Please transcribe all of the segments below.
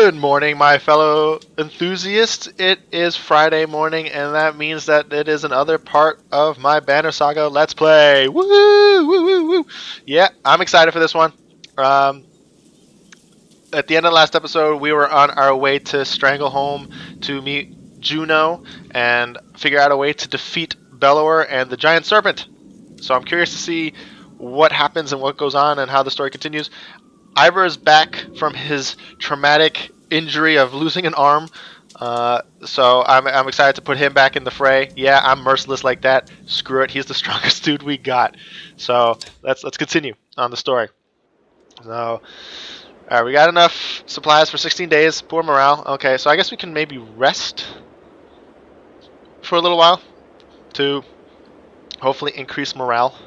Good morning, my fellow enthusiasts. It is Friday morning, and that means that it is another part of my Banner Saga Let's Play. Woo! Woo! Woo! Woo! Yeah, I'm excited for this one. At the end of the last episode, we were on our way to Straglholm to meet Juno and figure out a way to defeat Bellower and the Giant Serpent. So I'm curious to see what happens and what goes on and how the story continues. Ivor is back from his traumatic injury of losing an arm, so I'm excited to put him back in the fray. Yeah, I'm merciless like that. Screw it, he's the strongest dude we got. So let's continue on the story. So, alright, we got enough supplies for 16 days. Poor morale. Okay, so I guess we can maybe rest for a little while to hopefully increase morale.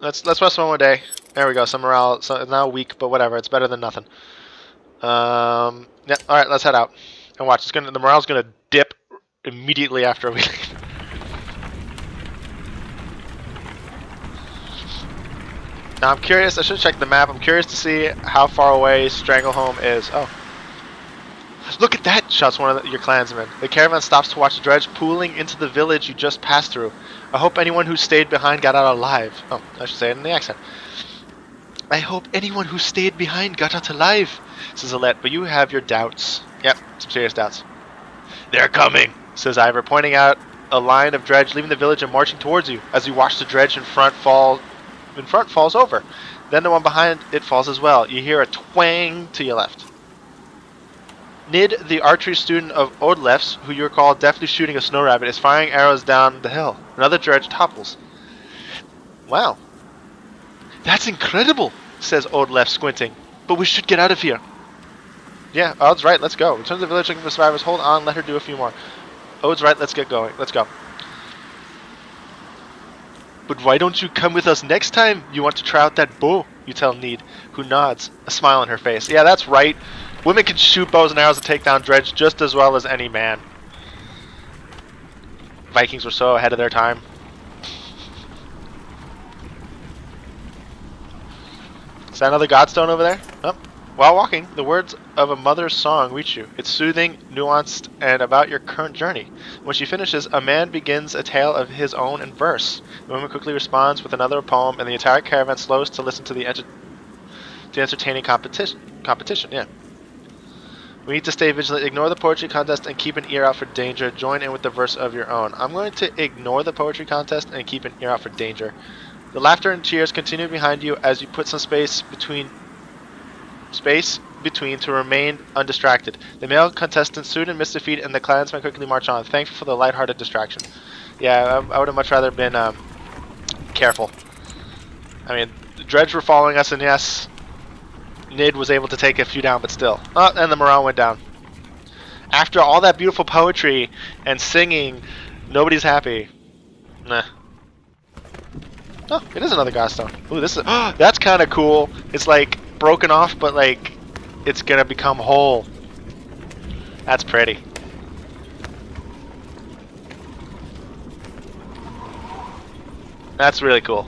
Let's rest one more day. There we go. Some morale. So it's now weak, but whatever. It's better than nothing. Yeah. All right. Let's head out and watch. The morale's gonna dip immediately after we leave. Now I'm curious. I should check the map. I'm curious to see how far away Straglholm is. Oh, look at that! Shouts one of your clansmen. The caravan stops to watch the dredge pooling into the village you just passed through. I hope anyone who stayed behind got out alive. Oh, I should say it in the accent. I hope anyone who stayed behind got out alive, says Alette, but you have your doubts. Yep, some serious doubts. They're coming, says Ivor, pointing out a line of dredge leaving the village and marching towards you. As you watch the dredge in front falls over. Then the one behind it falls as well. You hear a twang to your left. Nid, the archery student of Olief's, who you recall deftly shooting a snow rabbit, is firing arrows down the hill. Another dredge topples. Wow. That's incredible, says Olief, squinting. But we should get out of here. Yeah, Ode's right, let's go. Return to the village looking for survivors. Hold on, let her do a few more. Ode's right, let's get going. Let's go. But why don't you come with us next time you want to try out that bow, you tell Nid, who nods, a smile on her face. Yeah, that's right. Women can shoot bows and arrows to take down dredge just as well as any man. Vikings were so ahead of their time. Is that another godstone over there? Oh. While walking, the words of a mother's song reach you. It's soothing, nuanced, and about your current journey. When she finishes, a man begins a tale of his own in verse. The woman quickly responds with another poem, and the entire caravan slows to listen to the entertaining competition. Yeah. We need to stay vigilant, ignore the poetry contest, and keep an ear out for danger. Join in with the verse of your own. I'm going to ignore the poetry contest and keep an ear out for danger. The laughter and cheers continue behind you as you put some space between to remain undistracted. The male contestants soon miss defeat, and the clansmen quickly march on, thankful for the lighthearted distraction. Yeah, I would have much rather been careful. I mean, the dredge were following us, and yes, Nid was able to take a few down, but still. Oh, and the morale went down. After all that beautiful poetry and singing, nobody's happy. Nah. Oh, it is another godstone. Ooh, this is that's kind of cool. It's like broken off, but like it's gonna become whole. That's pretty. That's really cool.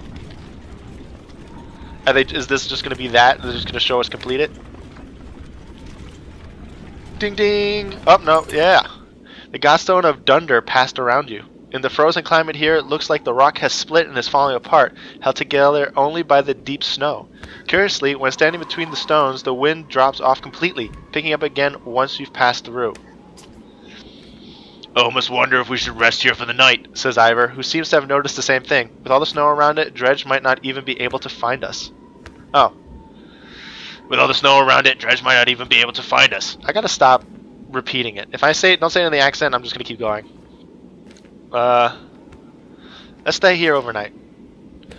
Is this just gonna be that? They're just gonna show us complete it? Ding ding! Oh no, yeah. The godstone of Dunder passed around you. In the frozen climate here, it looks like the rock has split and is falling apart, held together only by the deep snow. Curiously, when standing between the stones, the wind drops off completely, picking up again once you've passed through. Oh, must wonder if we should rest here for the night, says Ivor, who seems to have noticed the same thing. With all the snow around it, dredge might not even be able to find us. Oh. With all the snow around it, dredge might not even be able to find us. I gotta stop repeating it. If I say it, don't say it in the accent, I'm just gonna keep going. Let's stay here overnight.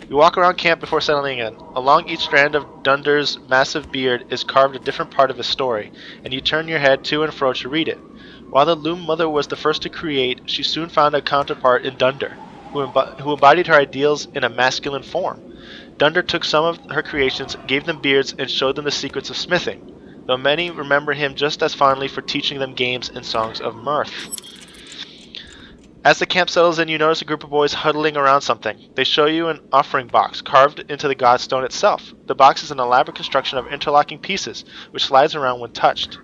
You walk around camp before settling in. Along each strand of Dunder's massive beard is carved a different part of his story, and you turn your head to and fro to read it. While the Loom Mother was the first to create, she soon found a counterpart in Dunder, who embodied her ideals in a masculine form. Dunder took some of her creations, gave them beards, and showed them the secrets of smithing, though many remember him just as fondly for teaching them games and songs of mirth. As the camp settles in, you notice a group of boys huddling around something. They show you an offering box carved into the godstone itself. The box is an elaborate construction of interlocking pieces, which slides around when touched.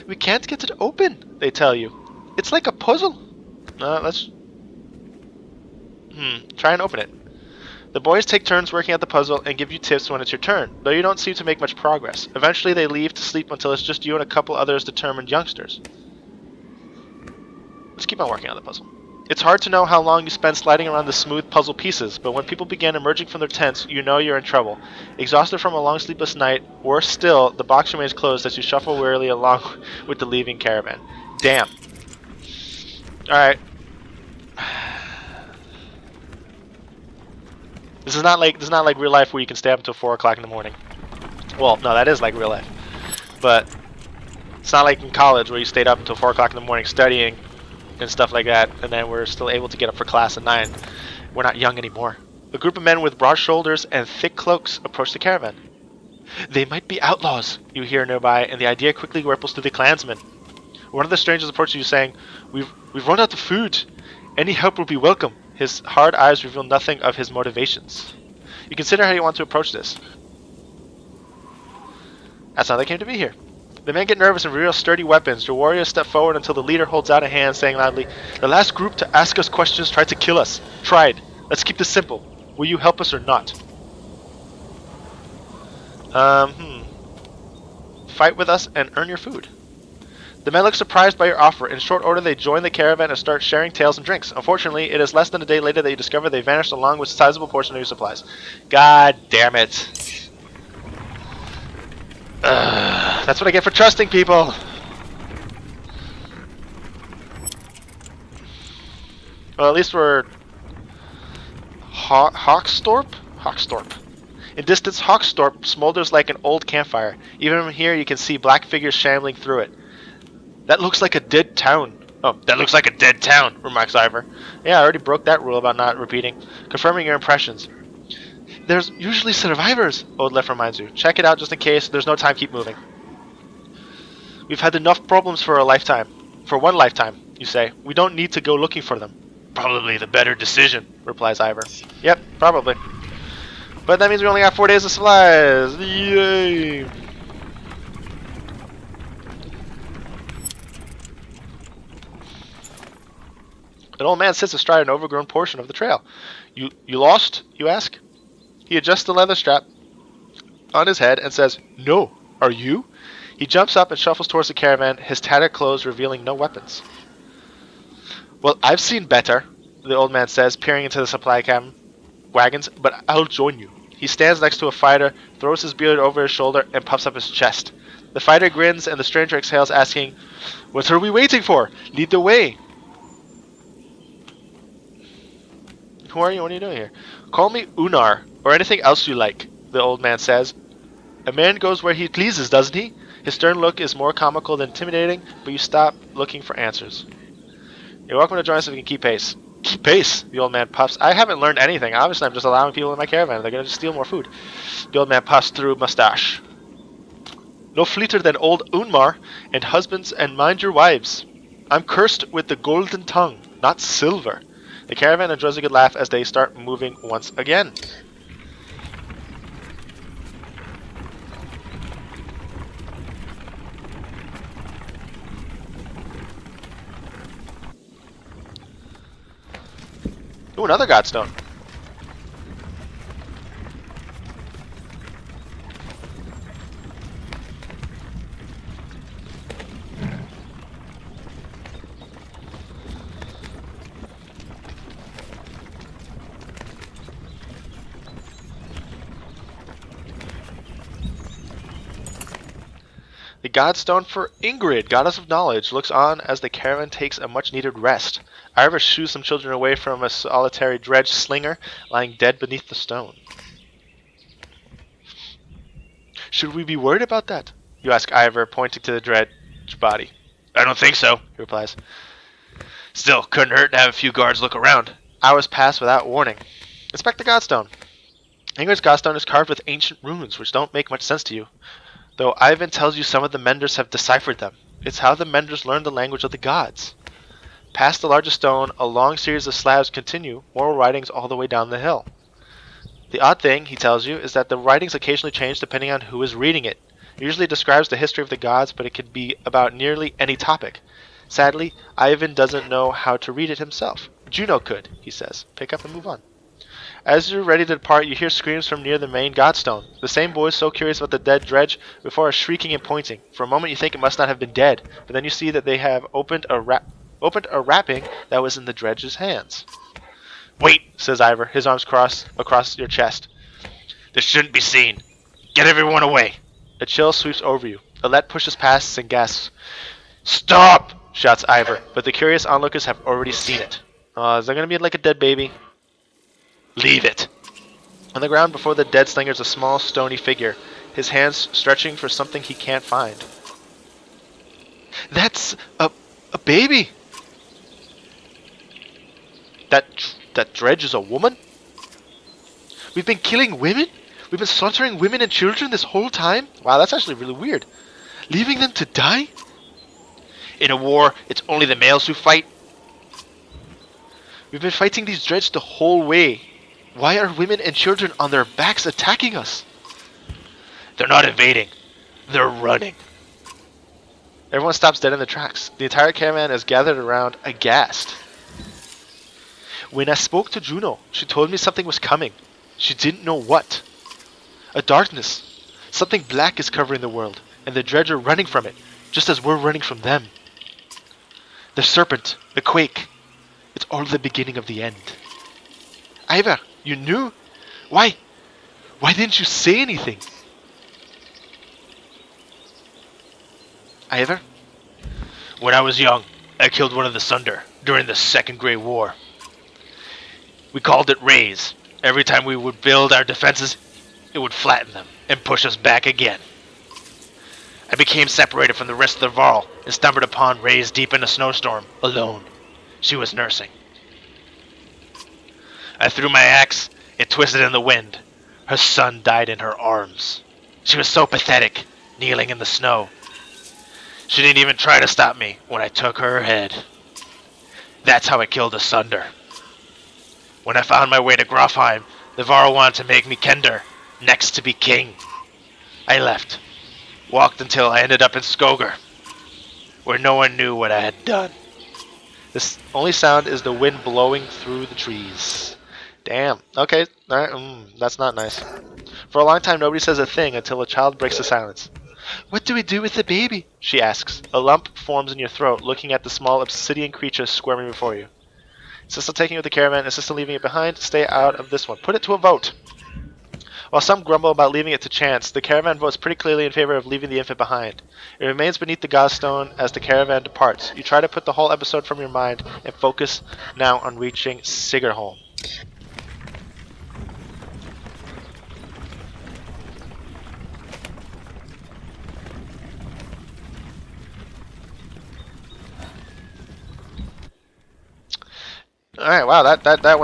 We can't get it open, they tell you. It's like a puzzle. Let's... Try and open it. The boys take turns working at the puzzle and give you tips when it's your turn, though you don't seem to make much progress. Eventually they leave to sleep until it's just you and a couple others determined youngsters. Let's keep on working on the puzzle. It's hard to know how long you spend sliding around the smooth puzzle pieces, but when people begin emerging from their tents, you know you're in trouble. Exhausted from a long sleepless night, worse still, the box remains closed as you shuffle wearily along with the leaving caravan. Damn. Alright. This is not like real life where you can stay up until 4 o'clock in the morning. Well, no, that is like real life. But it's not like in college where you stayed up until 4 o'clock in the morning studying and stuff like that, and then we're still able to get up for class at 9. We're not young anymore. A group of men with broad shoulders and thick cloaks approach the caravan. They might be outlaws, you hear nearby, and the idea quickly ripples to the clansmen. One of the strangers approaches you saying, We've run out of food. Any help will be welcome. His hard eyes reveal nothing of his motivations. You consider how you want to approach this. That's how they came to be here. The men get nervous and reveal sturdy weapons. Your warriors step forward until the leader holds out a hand, saying loudly, The last group to ask us questions tried to kill us. Tried. Let's keep this simple. Will you help us or not? Fight with us and earn your food. The men look surprised by your offer. In short order, they join the caravan and start sharing tales and drinks. Unfortunately, it is less than a day later that you discover they vanished along with a sizable portion of your supplies. God damn it. That's what I get for trusting people. Well, at least we're... Hawkstorp? Hawkstorp. In distance, Hawkstorp smolders like an old campfire. Even from here, you can see black figures shambling through it. That looks like a dead town. Oh, that looks like a dead town, remarks Ivor. Yeah, I already broke that rule about not repeating. Confirming your impressions. There's usually survivors, Olief reminds you. Check it out just in case. There's no time, keep moving. We've had enough problems for a lifetime. For one lifetime, you say. We don't need to go looking for them. Probably the better decision, replies Ivor. Yep, probably. But that means we only got 4 days of supplies. Yay! An old man sits astride an overgrown portion of the trail. You lost, you ask? He adjusts the leather strap on his head and says, No, are you? He jumps up and shuffles towards the caravan, his tattered clothes revealing no weapons. Well, I've seen better, the old man says, peering into the supply wagons, but I'll join you. He stands next to a fighter, throws his beard over his shoulder, and puffs up his chest. The fighter grins, and the stranger exhales, asking, What are we waiting for? Lead the way. Who are you? What are you doing here? Call me Unar, or anything else you like, the old man says. A man goes where he pleases, doesn't he? His stern look is more comical than intimidating, but you stop looking for answers. You're welcome to join us if you can keep pace. Keep pace, the old man puffs. I haven't learned anything. Obviously, I'm just allowing people in my caravan. They're going to just steal more food. The old man puffs through mustache. No fleeter than old Unmar, and husbands and mind your wives. I'm cursed with the golden tongue, not silver. The caravan enjoys a good laugh as they start moving once again. Ooh, another godstone. The godstone for Ingrid, goddess of knowledge, looks on as the caravan takes a much-needed rest. Ivor shoos some children away from a solitary dredge slinger lying dead beneath the stone. Should we be worried about that? You ask Ivor, pointing to the dredge body. I don't think so, he replies. Still, couldn't hurt to have a few guards look around. Hours pass without warning. Inspect the godstone. Ingrid's godstone is carved with ancient runes, which don't make much sense to you, though Ivan tells you some of the menders have deciphered them. It's how the Menders learned the language of the gods. Past the largest stone, a long series of slabs continue, moral writings all the way down the hill. The odd thing, he tells you, is that the writings occasionally change depending on who is reading it. It usually describes the history of the gods, but it could be about nearly any topic. Sadly, Ivan doesn't know how to read it himself. Juno could, he says. Pick up and move on. As you're ready to depart, you hear screams from near the main godstone. The same boys so curious about the dead dredge before are shrieking and pointing. For a moment you think it must not have been dead, but then you see that they have opened a wrapping that was in the dredge's hands. Wait, says Ivor, his arms crossed across your chest. This shouldn't be seen. Get everyone away. A chill sweeps over you. Alette pushes past and gasps. Stop! Shouts Ivor, but the curious onlookers have already seen it. Is there going to be like a dead baby? Leave it. On the ground before the dead slinger is a small stony figure, his hands stretching for something he can't find. That's a baby! That dredge is a woman? We've been killing women? We've been slaughtering women and children this whole time? Wow, that's actually really weird. Leaving them to die? In a war, it's only the males who fight. We've been fighting these dredge the whole way. Why are women and children on their backs attacking us? They're not invading. They're running. Everyone stops dead in their tracks. The entire caravan is gathered around, aghast. When I spoke to Juno, she told me something was coming. She didn't know what. A darkness. Something black is covering the world, and the dredge are running from it, just as we're running from them. The serpent, the quake. It's all the beginning of the end. Ivor, you knew? Why didn't you say anything? Ivor? When I was young, I killed one of the Sunder during the Second Great War. We called it Raise. Every time we would build our defenses, it would flatten them and push us back again. I became separated from the rest of the Varl and stumbled upon Raise deep in a snowstorm, alone. She was nursing. I threw my axe, it twisted in the wind. Her son died in her arms. She was so pathetic, kneeling in the snow. She didn't even try to stop me when I took her head. That's how I killed a Sunder. When I found my way to Grofheim, the Varl wanted to make me Kender, next to be king. I left, walked until I ended up in Skoger, where no one knew what I had done. This only sound is the wind blowing through the trees. Damn. Okay, that's not nice. For a long time, nobody says a thing until a child breaks the silence. What do we do with the baby? She asks. A lump forms in your throat, looking at the small obsidian creature squirming before you. Is Sissel taking you with the caravan? Is Sissel leaving it behind? Stay out of this one. Put it to a vote. While some grumble about leaving it to chance, the caravan votes pretty clearly in favor of leaving the infant behind. It remains beneath the godstone as the caravan departs. You try to put the whole episode from your mind and focus now on reaching Straglholm. Alright, wow, that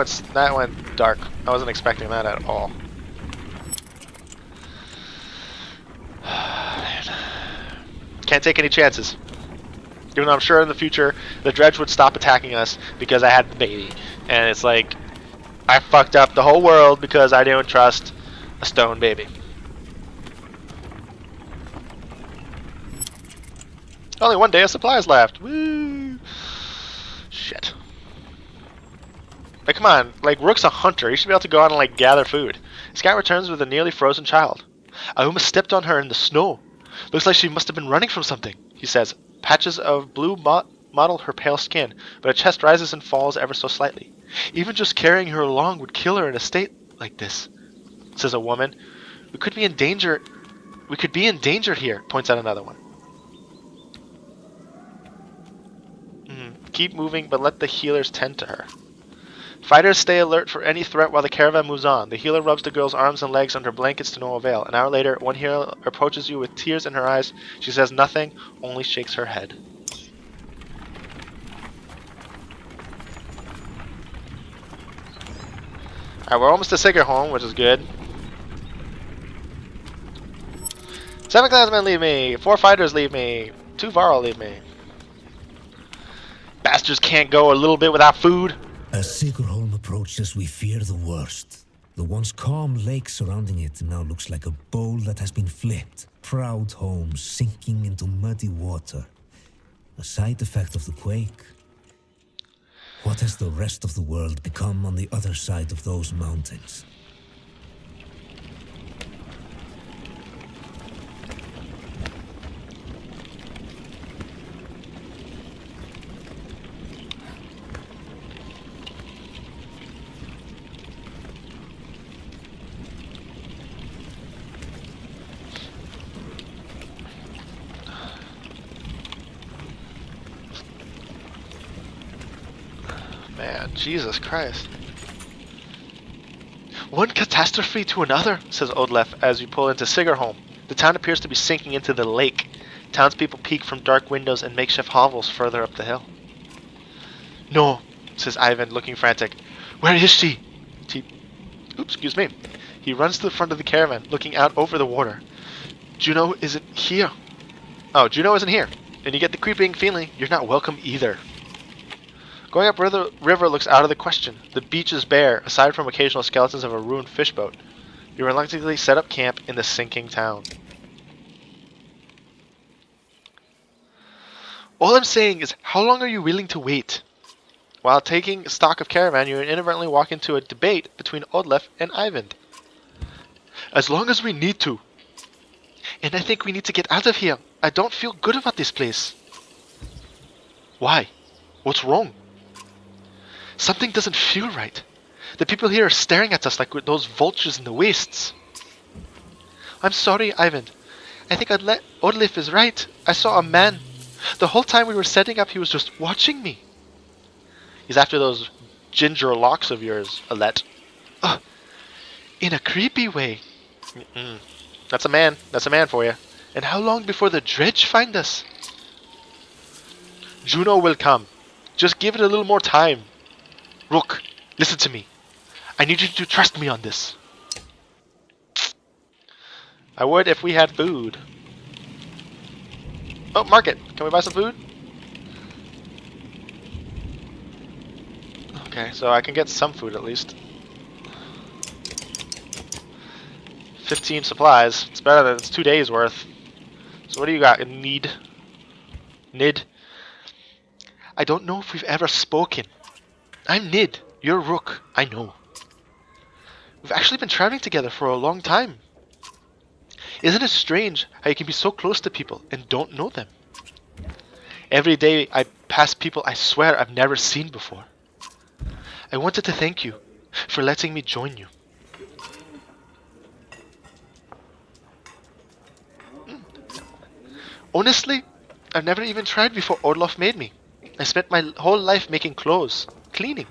went dark. I wasn't expecting that at all. Can't take any chances. Even though I'm sure in the future the dredge would stop attacking us because I had the baby. And it's like, I fucked up the whole world because I didn't trust a stone baby. Only one day of supplies left. Woo! Shit. Like, come on, like, Rook's a hunter. He should be able to go out and, like, gather food. Scout returns with a nearly frozen child. I almost stepped on her in the snow. Looks like she must have been running from something, he says. Patches of blue mottle her pale skin, but her chest rises and falls ever so slightly. Even just carrying her along would kill her in a state like this, says a woman. We could be in danger here, points out another one. Keep moving, but let the healers tend to her. Fighters stay alert for any threat while the caravan moves on. The healer rubs the girl's arms and legs under blankets to no avail. An hour later, one healer approaches you with tears in her eyes. She says nothing, only shakes her head. Alright, we're almost to Straglholm, which is good. 7 clansmen leave me. 4 fighters leave me. To Varl, leave me. Bastards can't go a little bit without food. As Straglholm approaches, we fear the worst. The once calm lake surrounding it now looks like a bowl that has been flipped. Proud homes sinking into muddy water. A side effect of the quake. What has the rest of the world become on the other side of those mountains? Man, Jesus Christ. One catastrophe to another, says Olief as we pull into Straglholm. The town appears to be sinking into the lake. Townspeople peek from dark windows and makeshift hovels further up the hill. No, says Ivan, looking frantic. Where is she? Oops, excuse me. He runs to the front of the caravan, looking out over the water. Juno isn't here. Oh, Juno isn't here. And you get the creeping feeling you're not welcome either. Going up river looks out of the question. The beach is bare, aside from occasional skeletons of a ruined fishboat. You reluctantly set up camp in the sinking town. All I'm saying is, how long are you willing to wait? While taking stock of Caravan, you inadvertently walk into a debate between Olief and Ivan. As long as we need to. And I think we need to get out of here. I don't feel good about this place. Why? What's wrong? Something doesn't feel right. The people here are staring at us like we're those vultures in the wastes. I'm sorry, Ivan. I think Olief is right. I saw a man. The whole time we were setting up, he was just watching me. He's after those ginger locks of yours, Alette. In a creepy way. That's a man. That's a man for you. And how long before the dredge find us? Juno will come. Just give it a little more time. Rook, listen to me. I need you to trust me on this. I would if we had food. Oh, market. Can we buy some food? Okay, so I can get some food at least. 15 supplies. It's better than it's 2 days worth. So what do you got? Nid. I don't know if we've ever spoken. I'm Nid. You're Rook. I know. We've actually been traveling together for a long time. Isn't it strange how you can be so close to people and don't know them? Every day I pass people I swear I've never seen before. I wanted to thank you for letting me join you. Honestly, I've never even tried before Olief made me. I spent my whole life making clothes, cleaning.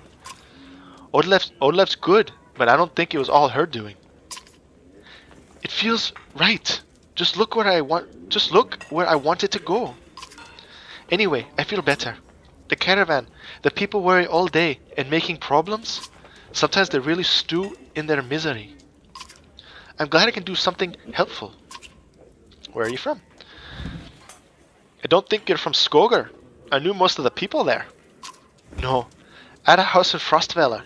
Olief's good, but I don't think it was all her doing. It feels right. Just look where I want it to go. Anyway, I feel better. The caravan, the people worry all day and making problems. Sometimes they really stew in their misery. I'm glad I can do something helpful. Where are you from? I don't think you're from Skogar. I knew most of the people there. No, I had a house in Frostvaler,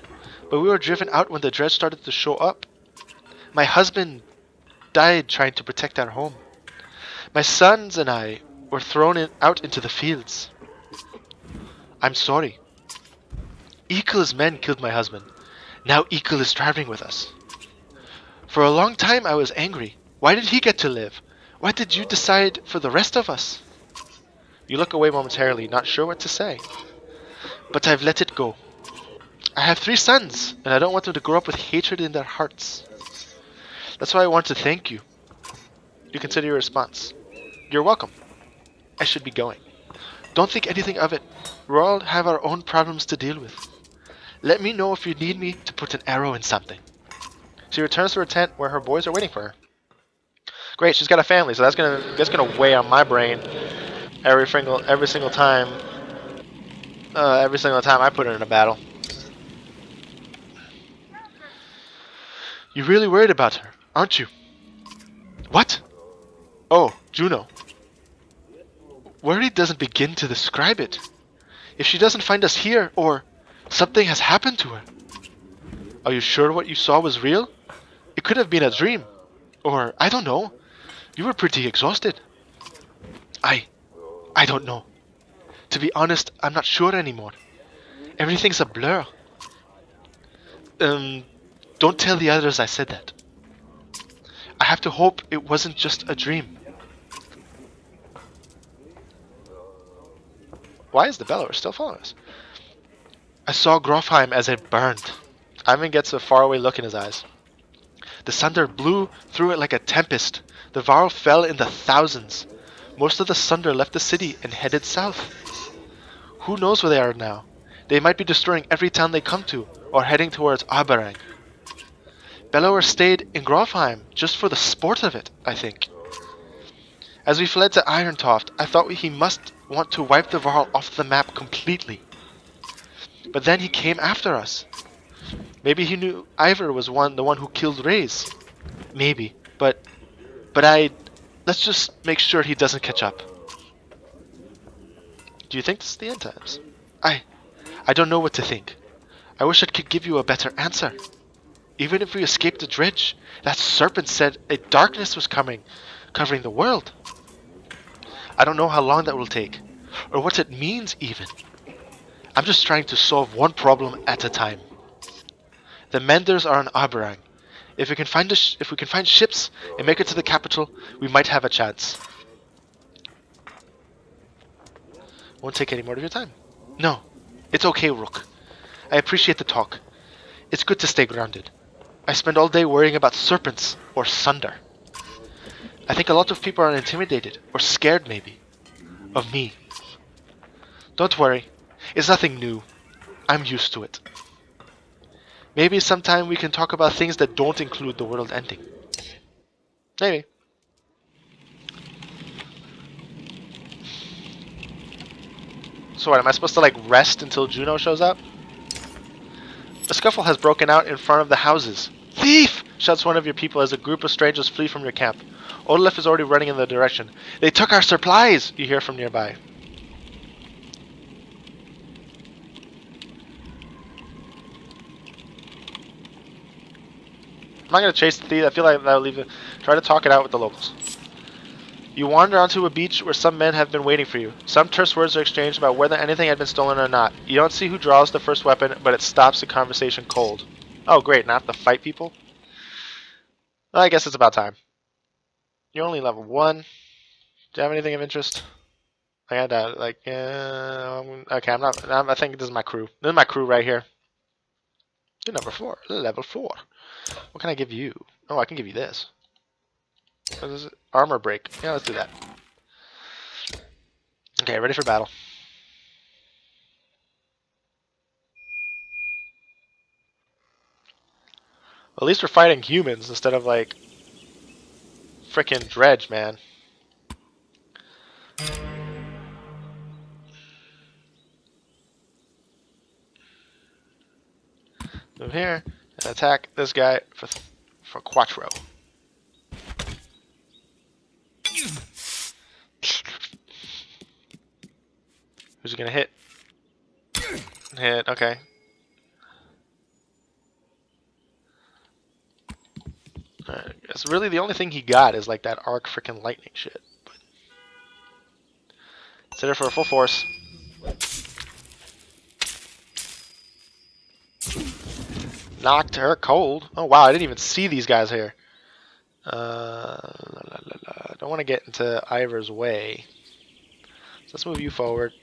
but we were driven out when the dredge started to show up. My husband died trying to protect our home. My sons and I were thrown out into the fields. I'm sorry. Ekel's men killed my husband. Now Ekel is traveling with us. For a long time I was angry. Why did he get to live? Why did you decide for the rest of us? You look away momentarily, not sure what to say. But I've let it go. I have 3 sons, and I don't want them to grow up with hatred in their hearts. That's why I want to thank you. You consider your response. You're welcome. I should be going. Don't think anything of it. We all have our own problems to deal with. Let me know if you need me to put an arrow in something. She returns to her tent where her boys are waiting for her. Great, she's got a family, so that's gonna weigh on my brain every single time. Every single time I put her in a battle. You're really worried about her, aren't you? What? Oh, Juno. Worry doesn't begin to describe it. If she doesn't find us here, or something has happened to her. Are you sure what you saw was real? It could have been a dream. Or, I don't know. You were pretty exhausted. I don't know. To be honest, I'm not sure anymore. Everything's a blur. Don't tell the others I said that. I have to hope it wasn't just a dream. Why is the Bellower still following us? I saw Grofheim as it burned. Ivan gets a faraway look in his eyes. The thunder blew through it like a tempest. The Varl fell in the thousands. Most of the Sunder left the city and headed south. Who knows where they are now? They might be destroying every town they come to, or heading towards Aberang. Bellower stayed in Grofheim just for the sport of it, I think. As we fled to Irontoft, I thought he must want to wipe the Varl off the map completely. But then he came after us. Maybe he knew Ivor was the one who killed Reyes. Maybe, but let's just make sure he doesn't catch up. Do you think this is the end times? I don't know what to think. I wish I could give you a better answer. Even if we escaped the dredge, that serpent said a darkness was coming, covering the world. I don't know how long that will take, or what it means even. I'm just trying to solve one problem at a time. The Menders are in Aberang. If we can find ships and make it to the capital, we might have a chance. Won't take any more of your time. No, it's okay, Rook. I appreciate the talk. It's good to stay grounded. I spend all day worrying about serpents or Sunder. I think a lot of people are intimidated or scared maybe of me. Don't worry. It's nothing new. I'm used to it. Maybe sometime we can talk about things that don't include the world ending. Maybe. So what, am I supposed to like rest until Juno shows up? A scuffle has broken out in front of the houses. Thief! Shouts one of your people as a group of strangers flee from your camp. Olief is already running in the direction. They took our supplies! You hear from nearby. I'm not going to chase the thief. I feel like that'll leave it. Try to talk it out with the locals. You wander onto a beach where some men have been waiting for you. Some terse words are exchanged about whether anything had been stolen or not. You don't see who draws the first weapon, but it stops the conversation cold. Oh great, now I have to fight people? Well, I guess it's about time. You're only level 1. Do you have anything of interest? I got that, like, okay, I think this is my crew. This is my crew right here. You're number 4. Level 4. What can I give you? Oh, I can give you this. What is it? Armor break. Yeah, let's do that. Okay, ready for battle. At least we're fighting humans instead of like frickin' dredge, man. Move here and attack this guy for Quattro. Who's he gonna hit? Hit, okay. Alright, that's really the only thing he got is like that arc freaking lightning shit. But it's there for a full force. Knocked her cold. Oh wow, I didn't even see these guys here. Don't want to get into Ivor's way. So let's move you forward.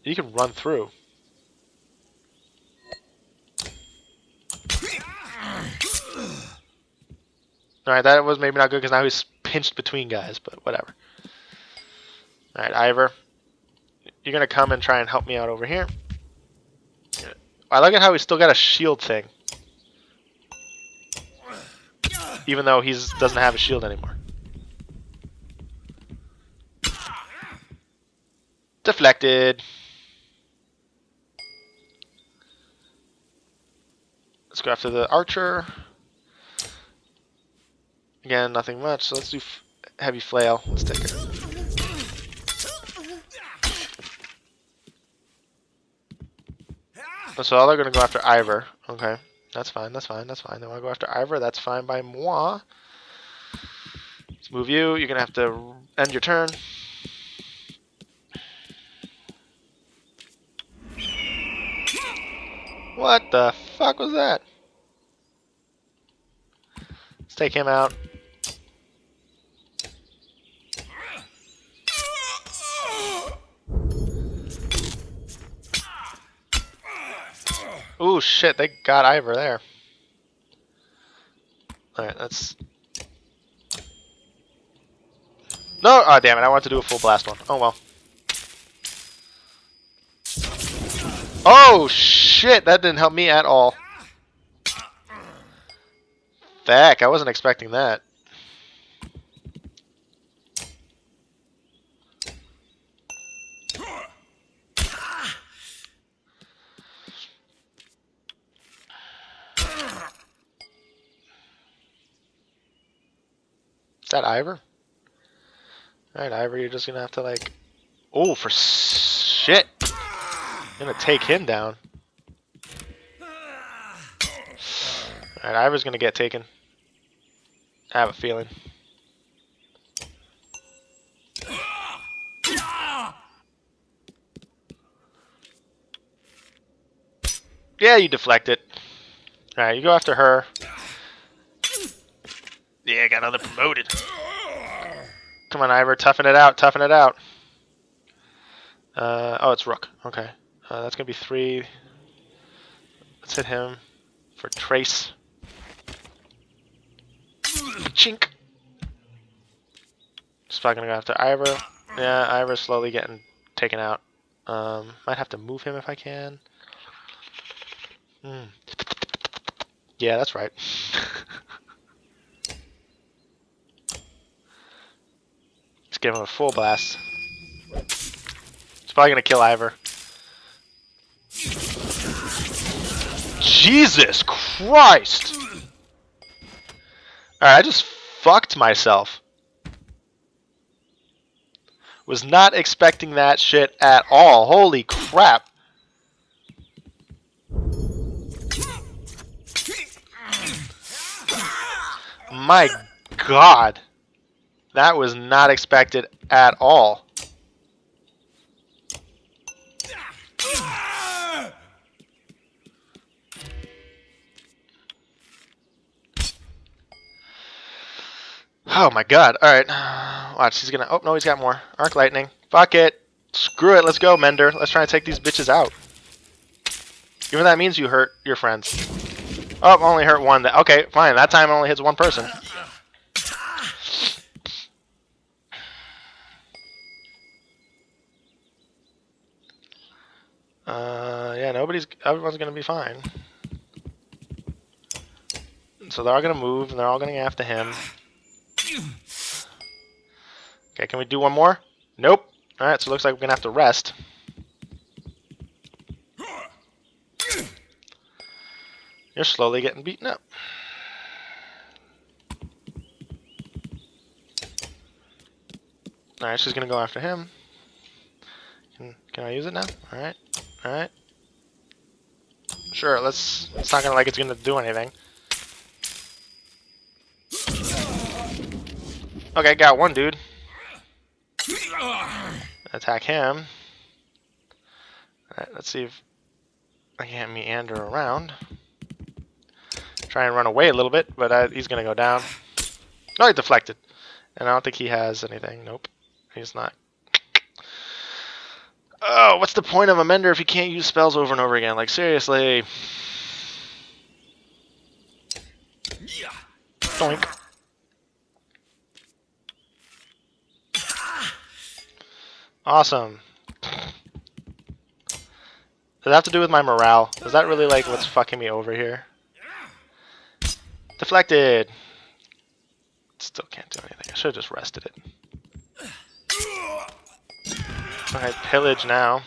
You can run through. Alright, that was maybe not good because now he's pinched between guys, but whatever. Alright, Ivor. You're going to come and try and help me out over here. I like it how he's still got a shield thing. Even though he doesn't have a shield anymore. Deflected. Let's go after the archer. Again, nothing much, so let's do heavy flail. Let's take her. So all they're gonna go after Ivor. Okay, that's fine. That's fine. That's fine. They want to go after Ivor. That's fine by moi. Let's move you. You're gonna have to end your turn. What the fuck was that? Let's take him out. Ooh, shit, they got Ivor there. Alright, that's... No! Oh, damn it, I wanted to do a full blast one. Oh, well. Oh, shit, that didn't help me at all. Fuck, I wasn't expecting that. Is that Ivor? Alright, Ivor, you're just gonna have to, like... Oh, for shit! I'm gonna take him down. Alright, Ivor's gonna get taken. I have a feeling. Yeah, you deflect it. Alright, you go after her. Yeah, I got another promoted. Come on, Ivor, toughen it out, toughen it out. Oh, it's Rook. Okay. That's gonna be 3. Let's hit him for Trace. Chink. Just probably gonna go after Ivor. Yeah, Ivor's slowly getting taken out. Might have to move him if I can. Yeah, that's right. Just give him a full blast. It's probably gonna kill Ivor. Jesus Christ! Alright, I just fucked myself. Was not expecting that shit at all. Holy crap. My God. That was not expected at all. Oh my God. Alright. Watch, he's gonna... Oh, no, he's got more. Arc Lightning. Fuck it. Screw it. Let's go, Mender. Let's try and take these bitches out. Even if that means you hurt your friends. Oh, only hurt one. Okay, fine. That time it only hits one person. Yeah, everyone's gonna be fine. So they're all gonna move, and they're all gonna get after him. Okay, can we do one more? Nope. Alright, so it looks like we're gonna have to rest. You're slowly getting beaten up. Alright, she's gonna go after him. Can I use it now? Alright. Alright. Sure, it's not gonna like it's gonna do anything. Okay, got one dude. Attack him. Alright, let's see if I can't meander around. Try and run away a little bit, but he's gonna go down. No, he deflected. And I don't think he has anything. Nope. He's not. Oh, what's the point of a Mender if he can't use spells over and over again? Like, seriously. Doink. Awesome. Does that have to do with my morale? Is that really like what's fucking me over here? Deflected. Still can't do anything. I should have just rested it. Alright, pillage now.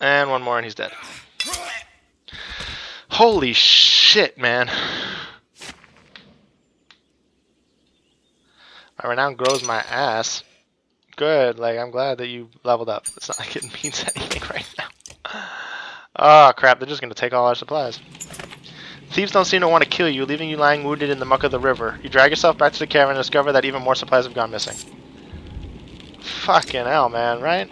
And one more and he's dead. Holy shit, man. My renown grows my ass. Good, like, I'm glad that you leveled up. It's not like it means anything right now. Oh, crap, they're just gonna take all our supplies. Thieves don't seem to want to kill you, leaving you lying wounded in the muck of the river. You drag yourself back to the caravan and discover that even more supplies have gone missing. Fucking hell, man, right?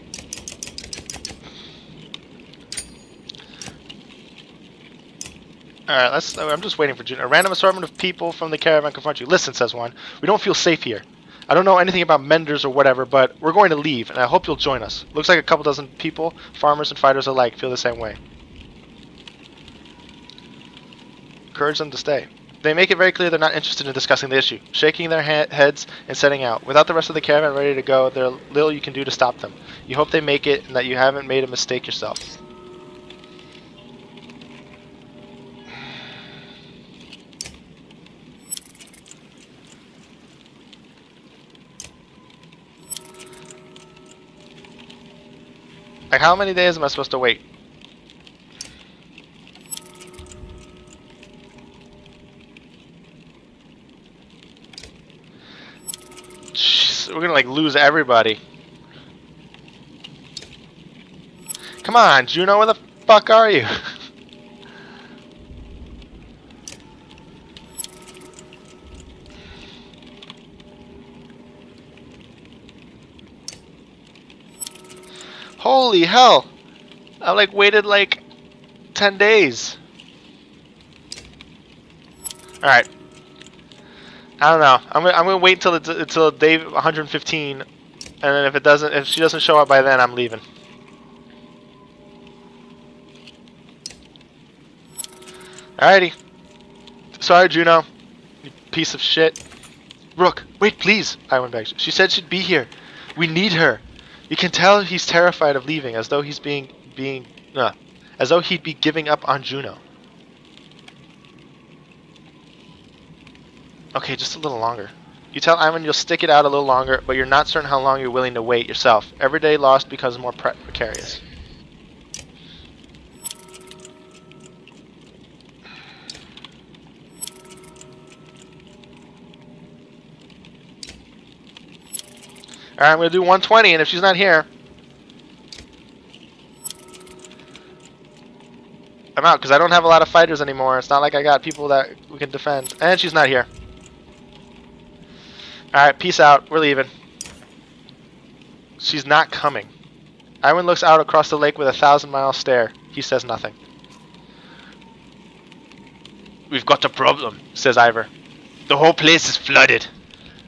Alright, I'm just waiting for Juno. A random assortment of people from the caravan confront you. Listen, says one. We don't feel safe here. I don't know anything about menders or whatever, but we're going to leave, and I hope you'll join us. Looks like a couple dozen people, farmers and fighters alike, feel the same way. Encourage them to stay. They make it very clear they're not interested in discussing the issue, shaking their heads and setting out. Without the rest of the caravan ready to go, there's little you can do to stop them. You hope they make it and that you haven't made a mistake yourself. Like, how many days am I supposed to wait? Jeez, we're gonna like lose everybody. Come on, Juno, where the fuck are you? Holy hell! I like waited like 10 days. All right. I don't know. I'm gonna wait until day 115, and then if she doesn't show up by then, I'm leaving. Alrighty. Sorry, Juno. You piece of shit. Rook, wait, please. I went back. She said she'd be here. We need her. You can tell he's terrified of leaving, as though he'd be giving up on Juno. Okay, just a little longer. You tell Ivan you'll stick it out a little longer, but you're not certain how long you're willing to wait yourself. Every day lost becomes more precarious. Alright, I'm going to do 120, and if she's not here, I'm out, because I don't have a lot of fighters anymore. It's not like I got people that we can defend. And she's not here. Alright, peace out. We're leaving. She's not coming. Ivan looks out across the lake with a 1,000-mile stare. He says nothing. We've got a problem, says Ivor. The whole place is flooded.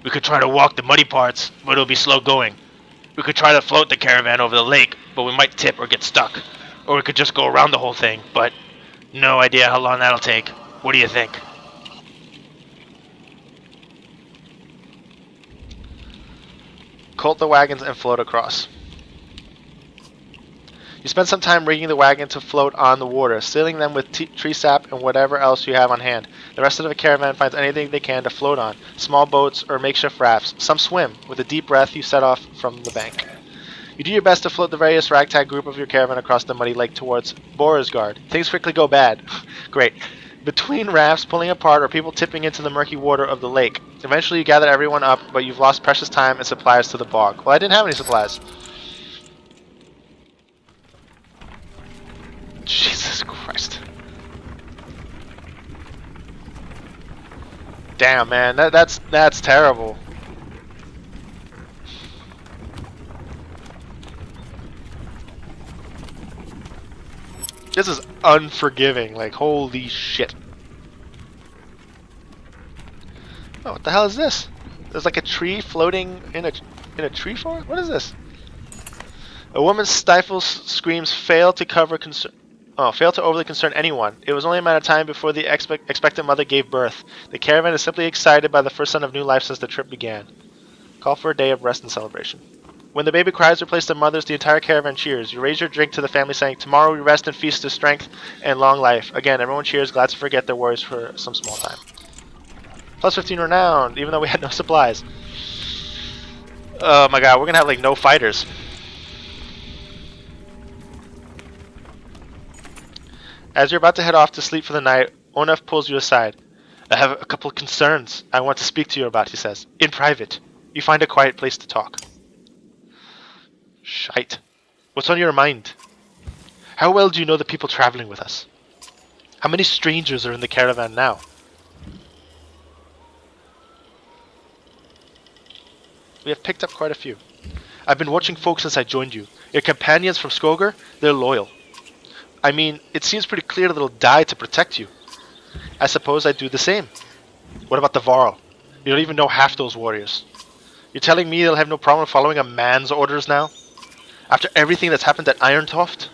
We could try to walk the muddy parts, but it'll be slow going. We could try to float the caravan over the lake, but we might tip or get stuck. Or we could just go around the whole thing, but no idea how long that'll take. What do you think? Colt the wagons and float across. You spend some time rigging the wagon to float on the water, sealing them with tree sap and whatever else you have on hand. The rest of the caravan finds anything they can to float on, small boats or makeshift rafts. Some swim. With a deep breath, you set off from the bank. You do your best to float the various ragtag group of your caravan across the muddy lake towards Borisgard. Things quickly go bad. Great. Between rafts pulling apart or people tipping into the murky water of the lake. Eventually you gather everyone up, but you've lost precious time and supplies to the bog. Well, I didn't have any supplies. Jesus Christ. Damn, man, that's terrible. This is unforgiving, like holy shit. Oh, what the hell is this? There's like a tree floating in a tree forest? What is this? A woman's stifles screams fail to overly concern anyone. It was only a matter of time before the expectant mother gave birth. The caravan is simply excited by the first son of new life since the trip began. Call for a day of rest and celebration. When the baby cries replace their mothers, the entire caravan cheers. You raise your drink to the family saying, tomorrow we rest and feast to strength and long life. Again, everyone cheers, glad to forget their worries for some small time. Plus 15 renown, even though we had no supplies. Oh my god, we're gonna have like no fighters. As you're about to head off to sleep for the night, Onef pulls you aside. I have a couple of concerns I want to speak to you about, he says. In private. You find a quiet place to talk. Shite. What's on your mind? How well do you know the people traveling with us? How many strangers are in the caravan now? We have picked up quite a few. I've been watching folks since I joined you. Your companions from Skoger, they're loyal. I mean, it seems pretty clear that they'll die to protect you. I suppose I'd do the same. What about the Varl? You don't even know half those warriors. You're telling me they'll have no problem following a man's orders now? After everything that's happened at Irontoft?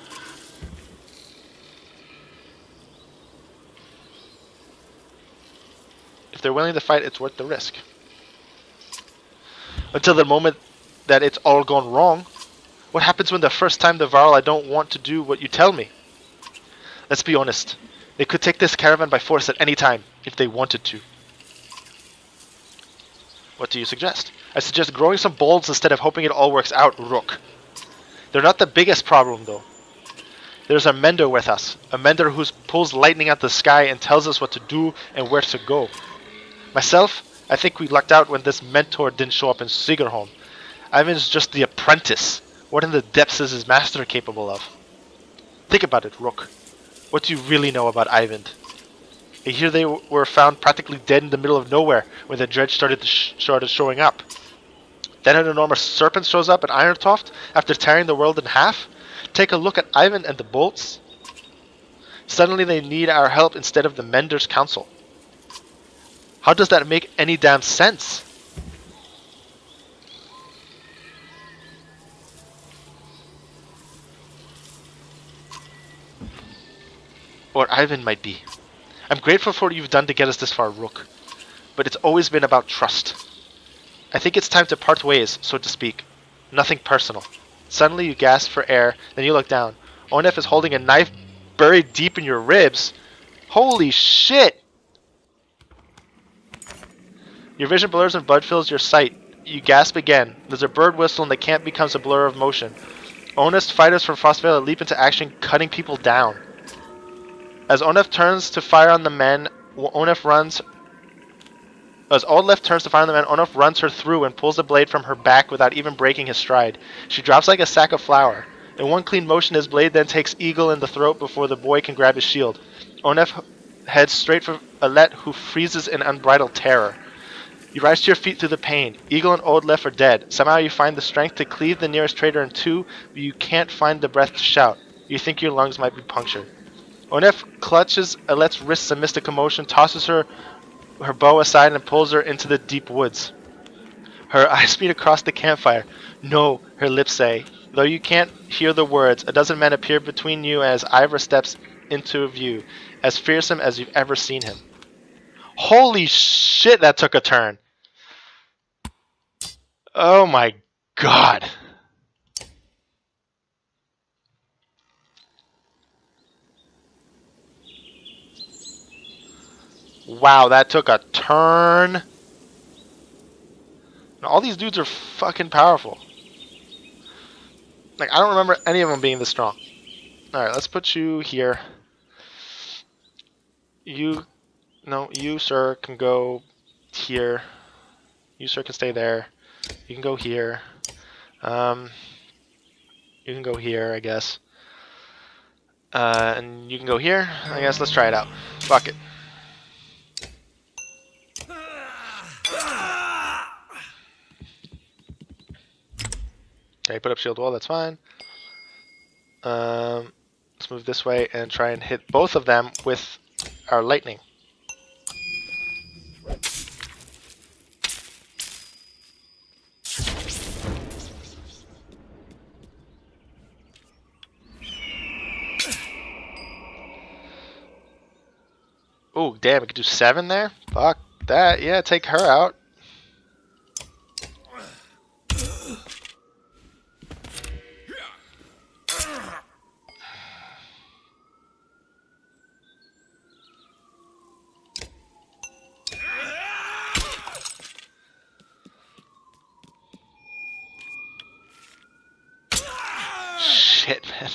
If they're willing to fight, it's worth the risk. Until the moment that it's all gone wrong. What happens when the first time the Varl I don't want to do what you tell me? Let's be honest. They could take this caravan by force at any time, if they wanted to. What do you suggest? I suggest growing some bolts instead of hoping it all works out, Rook. They're not the biggest problem, though. There's a mender with us. A mender who pulls lightning out the sky and tells us what to do and where to go. Myself, I think we lucked out when this mentor didn't show up in Straglholm. Ivan's just the apprentice. What in the depths is his master capable of? Think about it, Rook. What do you really know about Ivan? I hear they were found practically dead in the middle of nowhere when the dredge started showing up. Then an enormous serpent shows up at Irontoft after tearing the world in half. Take a look at Ivan and the bolts. Suddenly they need our help instead of the Mender's counsel. How does that make any damn sense? Or Ivan might be. I'm grateful for what you've done to get us this far, Rook. But it's always been about trust. I think it's time to part ways, so to speak. Nothing personal. Suddenly you gasp for air, then you look down. Onef is holding a knife buried deep in your ribs. Holy shit! Your vision blurs and blood fills your sight. You gasp again. There's a bird whistle and the camp becomes a blur of motion. Honest fighters from Frostvale leap into action, cutting people down. As Onef turns to fire on the men, Onef runs her through and pulls the blade from her back without even breaking his stride. She drops like a sack of flour. In one clean motion, his blade then takes Eagle in the throat before the boy can grab his shield. Onef heads straight for Alet, who freezes in unbridled terror. You rise to your feet through the pain. Eagle and Olief are dead. Somehow you find the strength to cleave the nearest traitor in two, but you can't find the breath to shout. You think your lungs might be punctured. Onef clutches Alet's wrists amidst a commotion, tosses her bow aside, and pulls her into the deep woods. Her eyes meet across the campfire. No, her lips say. Though you can't hear the words, a dozen men appear between you as Ivor steps into view, as fearsome as you've ever seen him. Holy shit, that took a turn. Oh my god. Wow, that took a turn. And all these dudes are fucking powerful. Like, I don't remember any of them being this strong. Alright, let's put you here. You, sir, can go here. You, sir, can stay there. You can go here. You can go here, I guess. And you can go here. I guess let's try it out. Fuck it. Okay, put up shield wall, that's fine. Let's move this way and try and hit both of them with our lightning. Oh, damn, we could do 7 there? Fuck that. Yeah, take her out. Shit, man.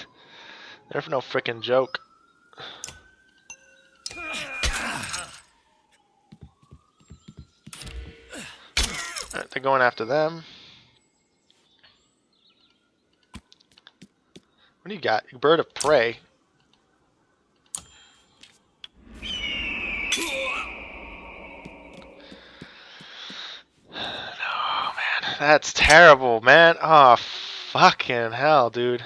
They're no frickin' joke. Nothing going after them. What do you got? Bird of prey. Oh man, that's terrible, man. Oh fucking hell, dude.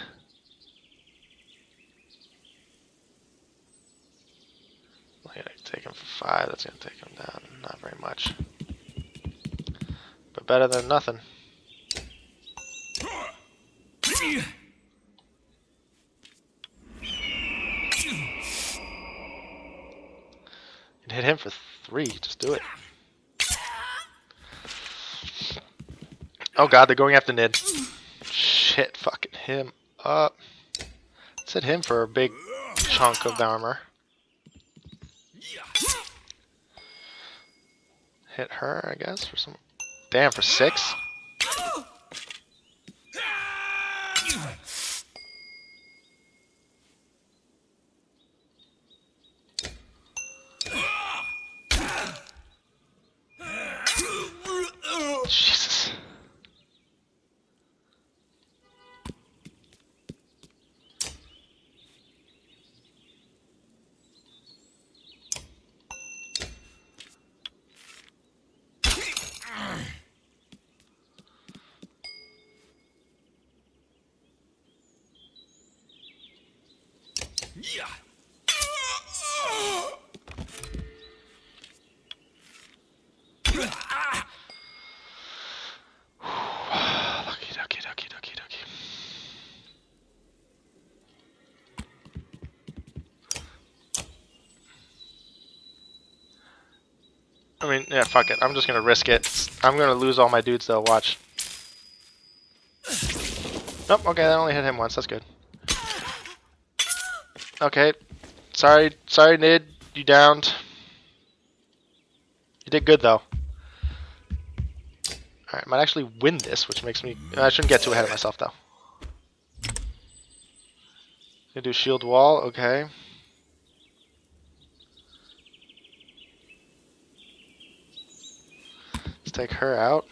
I'm gonna take him for 5. That's gonna take him down. Not very much, but better than nothing. You can hit him for 3. Just do it. Oh god, they're going after Nid. Shit, fucking him up. Let's hit him for a big chunk of armor. Hit her, I guess, for some... Damn, for 6? Jesus. I mean, yeah, fuck it. I'm just gonna risk it. I'm gonna lose all my dudes though, watch. Nope, okay, that only hit him once, that's good. Okay. Sorry, Nid, you downed. You did good though. Alright, might actually win this, which makes me... I shouldn't get too ahead of myself though. Gonna do shield wall, okay. Let's take her out.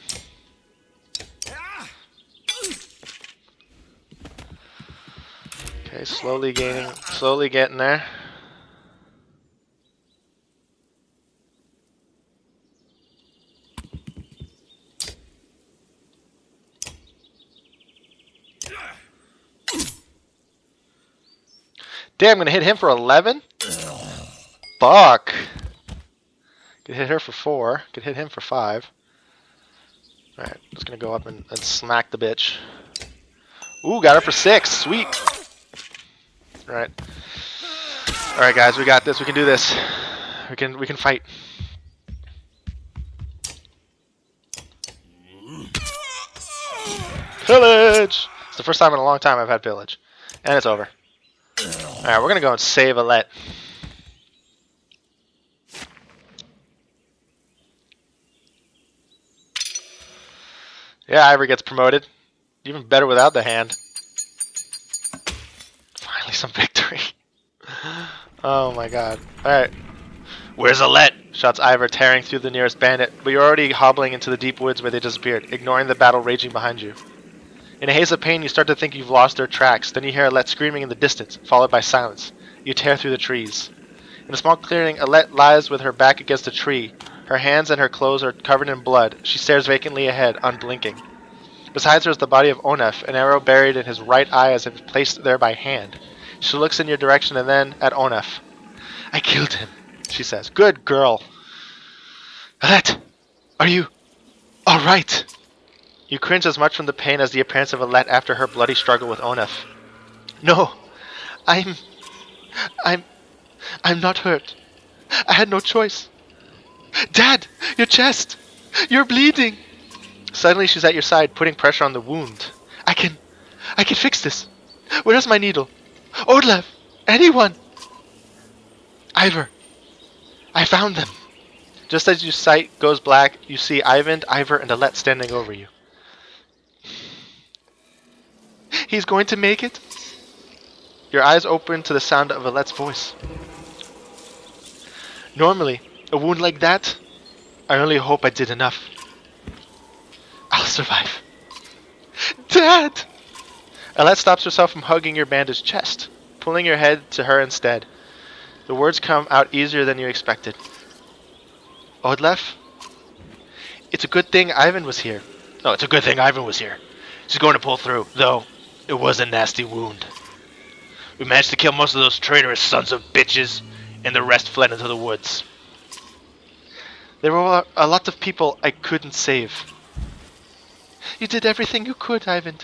Okay, slowly getting there. Damn, I'm gonna hit him for 11? Fuck. Could hit her for 4. Could hit him for 5. Alright, just gonna go up and smack the bitch. Ooh, got her for 6. Sweet. Alright. Alright guys, we got this. We can do this. We can fight. Pillage! It's the first time in a long time I've had pillage. And it's over. Alright, we're gonna go and save Alette. Yeah, Ivor gets promoted. Even better without the hand. Finally some victory. Oh my god. Alright. Where's Alette? Shouts Ivor, tearing through the nearest bandit, but you're already hobbling into the deep woods where they disappeared, ignoring the battle raging behind you. In a haze of pain, you start to think you've lost their tracks. Then you hear Alette screaming in the distance, followed by silence. You tear through the trees. In a small clearing, Alette lies with her back against a tree. Her hands and her clothes are covered in blood. She stares vacantly ahead, unblinking. Beside her is the body of Onef, an arrow buried in his right eye as if placed there by hand. She looks in your direction and then at Onef. I killed him, she says. Good girl. Alette, are you all right? You cringe as much from the pain as the appearance of Alette after her bloody struggle with Onef. No, I'm not hurt. I had no choice. Dad, your chest! You're bleeding! Suddenly she's at your side, putting pressure on the wound. I can fix this. Where's my needle? Olief! Anyone! Ivor! I found them! Just as your sight goes black, you see Ivan, Ivor, and Alette standing over you. He's going to make it? Your eyes open to the sound of Alette's voice. Normally, a wound like that, I only hope I did enough. survive. Dad! Alette stops herself from hugging your bandaged chest, pulling your head to her instead. The words come out easier than you expected. Olief? It's a good thing Ivan was here. No, it's a good thing Ivan was here. She's going to pull through, though it was a nasty wound. We managed to kill most of those traitorous sons of bitches, and the rest fled into the woods. There were a lot of people I couldn't save. You did everything you could, Ivan.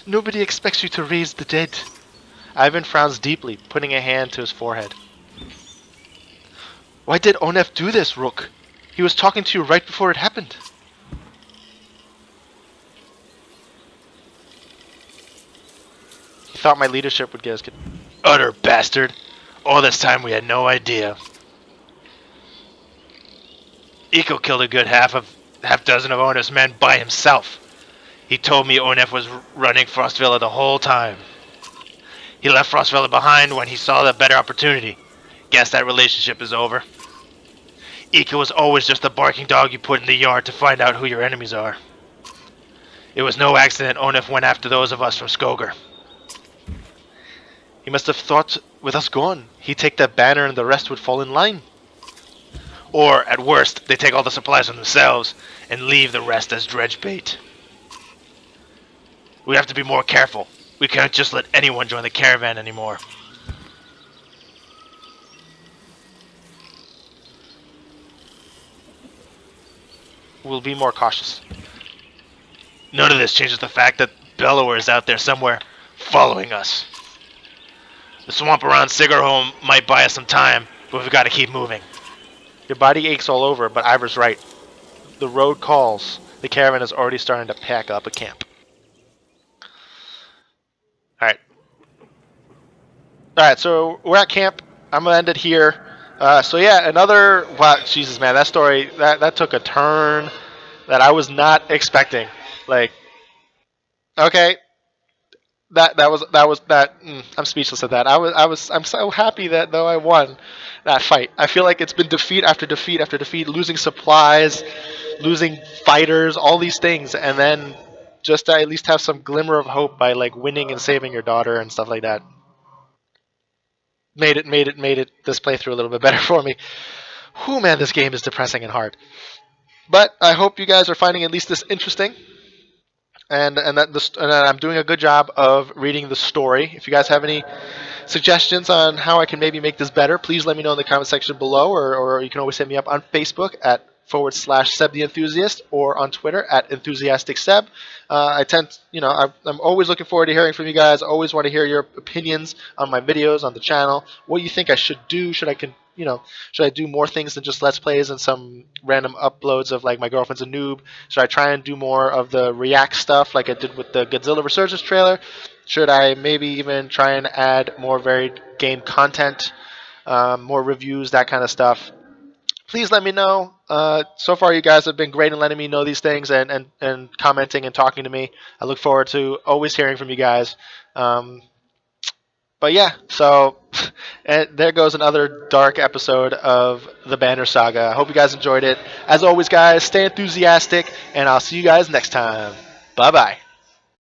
Nobody expects you to raise the dead. Ivan frowns deeply, putting a hand to his forehead. Why did Onef do this, Rook? He was talking to you right before it happened. He thought my leadership would get us. Utter bastard! All this time we had no idea. Eco killed a good half dozen of Onef's men by himself. He told me Onef was running Frostvilla the whole time. He left Frostvilla behind when he saw the better opportunity. Guess that relationship is over. Eco was always just the barking dog you put in the yard to find out who your enemies are. It was no accident Onef went after those of us from Skoger. He must have thought with us gone, he'd take that banner and the rest would fall in line. Or, at worst, they take all the supplies on themselves and leave the rest as dredge bait. We have to be more careful. We can't just let anyone join the caravan anymore. We'll be more cautious. None of this changes the fact that Bellower is out there somewhere, following us. The swamp around Straglholm might buy us some time, but we've got to keep moving. Your body aches all over, but Ivor's right. The road calls. The caravan is already starting to pack up a camp. Alright, so we're at camp. I'm going to end it here. So yeah, another... Wow, Jesus, man, that story, that took a turn that I was not expecting. Like, okay, I'm speechless at that. I'm so happy that though I won that fight. I feel like it's been defeat after defeat after defeat, losing supplies, losing fighters, all these things, and then just to at least have some glimmer of hope by like winning and saving your daughter and stuff like that. Made it this playthrough a little bit better for me. Whew, man, this game is depressing and hard. But I hope you guys are finding at least this interesting. And that I'm doing a good job of reading the story. If you guys have any suggestions on how I can maybe make this better, please let me know in the comment section below, or you can always hit me up on Facebook at /Seb the Enthusiast, or on Twitter at EnthusiasticSeb. I'm always looking forward to hearing from you guys. I always want to hear your opinions on my videos on the channel. What you think I should do? Should I do more things than just Let's Plays and some random uploads of like My Girlfriend's a Noob? Should I try and do more of the React stuff like I did with the Godzilla Resurgence trailer? Should I maybe even try and add more varied game content, more reviews, that kind of stuff? Please let me know. So far, you guys have been great in letting me know these things and commenting and talking to me. I look forward to always hearing from you guys. But yeah, so and there goes another dark episode of the Banner Saga. I hope you guys enjoyed it. As always, guys, stay enthusiastic, and I'll see you guys next time. Bye-bye.